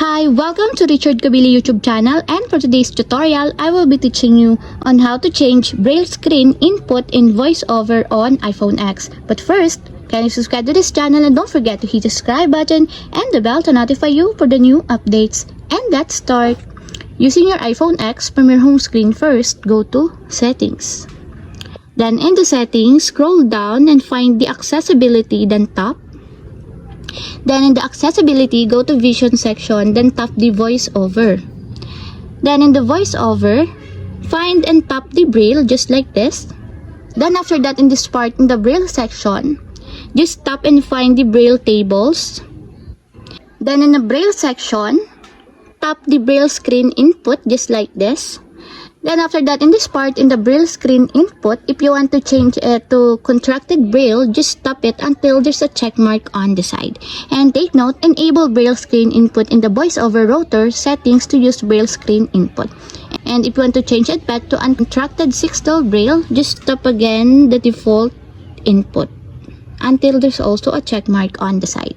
Hi, welcome to Richard Kabili YouTube channel, and for today's tutorial, I will be teaching you on how to change braille screen input in voiceover on iPhone X. But first, can you subscribe to this channel and don't forget to hit the subscribe button and the bell to notify you for the new updates. And let's start. Using your iPhone X, from your home screen first, go to Settings. Then in the Settings, scroll down and find the Accessibility, then tap. Then in the Accessibility, go to Vision section, then tap the VoiceOver. Then in the VoiceOver, find and tap the Braille just like this. Then after that, in this part, in the Braille section, just tap and find the Braille tables. Then in the Braille section, tap the Braille screen input just like this. Then after that, in this part, in the Braille screen input, if you want to change it to contracted Braille, just tap it until there's a check mark on the side. And take note, enable Braille screen input in the voiceover router settings to use Braille screen input. And if you want to change it back to uncontracted 6-style Braille, just tap again the default input until there's also a check mark on the side.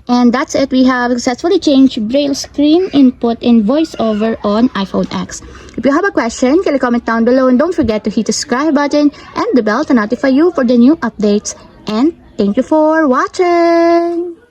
And that's it. We have successfully changed Braille screen input in voiceover on iPhone X. If you have a question, can you comment down below, and don't forget to hit the subscribe button and the bell to notify you for the new updates. And thank you for watching!